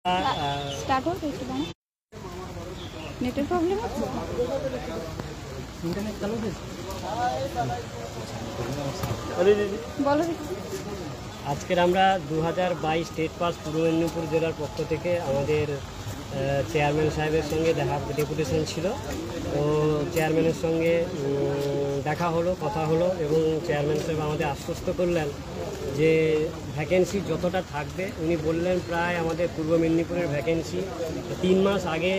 Start হোক একটু দাঁড়া, নেটের প্রবলেম আছে, ইন্টারনেট চালু হয়েছে। বলো। আজকের আমরা 2022 স্টেট পাস পূর্ব মেদিনীপুর জেলার পক্ষ থেকে আমাদের চেয়ারম্যান সাহেবের সঙ্গে ডেপুটেশন ছিল। তো চেয়ারম্যানের সঙ্গে দেখা হলো, কথা হলো এবং চেয়ারম্যান সাহেব আমাদের আশ্বস্ত করলেন যে ভ্যাকেন্সি যতটা থাকবে, উনি বললেন প্রায় আমাদের পূর্ব মেদিনীপুরের ভ্যাকেন্সি 3 মাস আগে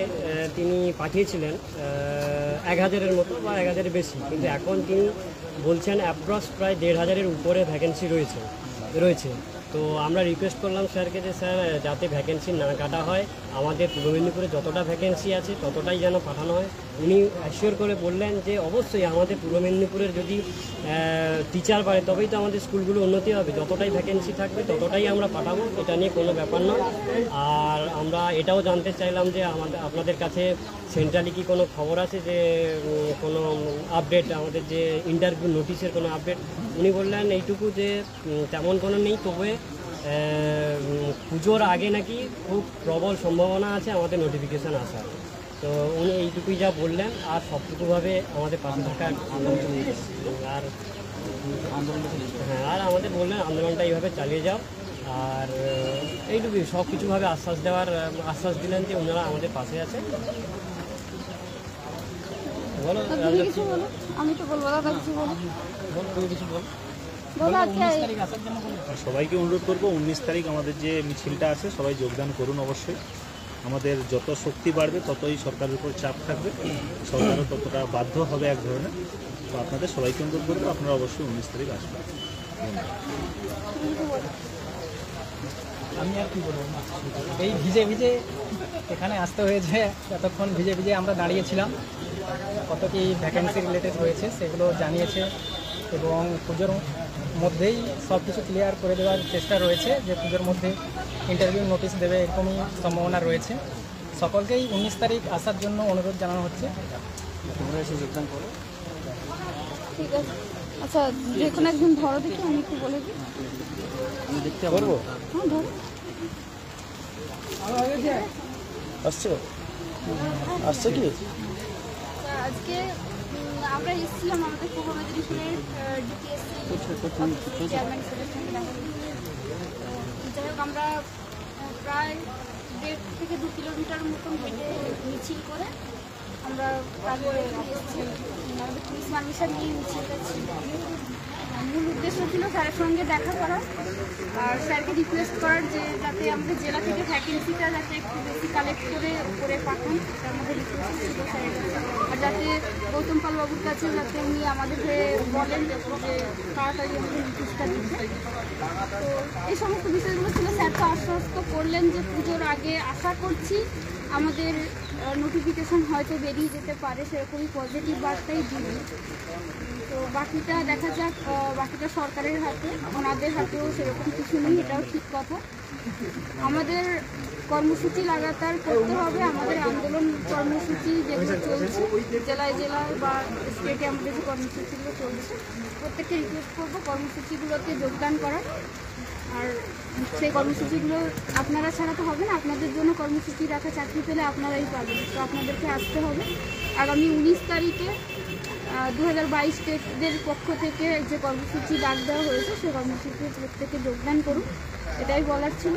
তিনি পাঠিয়েছিলেন 1000-এর মতো বা 1000-এর বেশি, কিন্তু এখন তিনি বলছেন অ্যাপ্রক্স প্রায় 1500-এর উপরে ভ্যাকেন্সি রয়েছে। তো আমরা রিকোয়েস্ট করলাম স্যারকে যে স্যার যাতে ভ্যাকেন্সি না কাটা হয়, আমাদের পূর্ব মেদিনীপুরে যতটা ভ্যাকেন্সি আছে ততটাই যেন পাঠানো হয়। উনি অ্যাসিওর করে বললেন যে অবশ্যই আমাদের পূর্ব মেদিনীপুরের যদি টিচার বাড়ে তবেই তো আমাদের স্কুলগুলো উন্নতি হবে, যতটাই ভ্যাকেন্সি থাকবে ততটাই আমরা পাঠাবো, এটা নিয়ে কোনো ব্যাপার নয়। আর আমরা এটাও জানতে চাইলাম যে আপনাদের কাছে সেন্ট্রালি কি কোনো খবর আছে যে কোনো আপডেট, আমাদের যে ইন্টারভিউ নোটিশের কোনো আপডেট। উনি বললেন এইটুকু যে তেমন কোনো নেই, তবে পুজোর আগে নাকি খুব প্রবল সম্ভাবনা আছে আমাদের নোটিফিকেশান আসার। তো উনি এইটুকুই যা বললেন, আর সবটুকুভাবে আমাদের পাশে থাকার আর আর আমাদের বললেন আন্দোলনটা এইভাবে চালিয়ে যাও। আর এইটুকুই সব কিছুভাবে আশ্বাস দিলেন যে ওনারা আমাদের পাশে আছে। বলো, আমি তো বলবো, দাদা কিছু বলো। কিছু বল। সবাইকে অনুরোধ করবো 19 তারিখ আমাদের যে মিছিলটা আছে সবাই যোগদান করুন। অবশ্যই আমাদের যত শক্তি বাড়বে ততই সরকারের উপর চাপ থাকবে, সরকারও ততটা বাধ্য হবে এক ধরনের। তো আপনাদের সবাইকে অনুরোধ করবো আপনারা অবশ্যই 19 তারিখ আসবেন। আমি আর কি বলবো, এই ভিজে ভিজে এখানে আসতে হয়েছে, এতক্ষণ ভিজে ভিজে আমরা দাঁড়িয়েছিলাম। কত কি ভ্যাকেন্সি রিলেটেড রয়েছে সেগুলো জানিয়েছে এবং পুজোর মধ্যেই সব কিছু ক্লিয়ার করে দেওয়ার চেষ্টা রয়েছে, যে পুজোর মধ্যে ইন্টারভিউ নোটিশ দেবে এরকমই সম্ভাবনা রয়েছে। সকলকেই 19 তারিখ আসার জন্য অনুরোধ জানানো হচ্ছে। তোমরা এসে যোগদান করো। ঠিক আছে, আচ্ছা যে কোনো একজন ধরো দেখি, আমি একটু বলে দিই। আমি দেখতে পারবো। হ্যাঁ ধরো। আসছে কি আজকে আমরা এসেছিলাম আমাদের পূর্ব মেদিনীপুরের ডিপিএসসি চেয়ারম্যান হিসেবে সঙ্গে দেখা যাই হোক, আমরা প্রায় 1.5 থেকে 2 কিলোমিটার মতন হেঁটে মিছিল করে আমরা তারপরে এসেছি। আমাদের পুলিশ পারমিশন নিয়ে মিছিলটা ছিল। মূল উদ্দেশ্য ছিল স্যারের সঙ্গে দেখা করা আর স্যারকে রিকোয়েস্ট করার যে যাতে আমাদের জেলা থেকে ভ্যাকেন্সিটা যাতে একটু বেশি কালেক্ট করে পাঠান, সেটা আমাদের রিকোয়েস্ট ছিল স্যারের কাছে। আর যাতে গৌতম পাল বাবুর কাছে যাতে উনি আমাদেরকে বলেন যে তাড়াতাড়ি আমাদের রিকোয়েস্টটা দিতে। তো এই সমস্ত বিষয়গুলো ছিল। স্যার তো আশ্বস্ত করলেন যে পুজোর আগে আশা করছি আমাদের নোটিফিকেশান হয়তো বেরিয়ে যেতে পারে, সেরকমই পজিটিভ বার্তাই দিবেন। তো বাকিটা দেখা যাক, বাকিটা সরকারের হাতে, ওনাদের হাতেও সেরকম কিছু নেই, এটাও ঠিক কথা। আমাদের কর্মসূচি লাগাতার করতে হবে। আমাদের আন্দোলন কর্মসূচি যেগুলো চলছে জেলায় বা স্টেটে, আমাদের যে কর্মসূচিগুলো চলছে প্রত্যেককে রিকোয়েস্ট করবো কর্মসূচিগুলোতে যোগদান করার। আর সেই কর্মসূচিগুলো আপনারা ছাড়া তো হবে না, আপনাদের জন্য কর্মসূচি রাখা, চাকরি পেলে আপনারাই পাবেন, তো আপনাদেরকে আসতে হবে। আগামী 19 তারিখে 2022 স্টেটদের পক্ষ থেকে যে কর্মসূচি ডাক দেওয়া হয়েছে সেই কর্মসূচিতে প্রত্যেকে যোগদান করুন, এটাই বলার ছিল।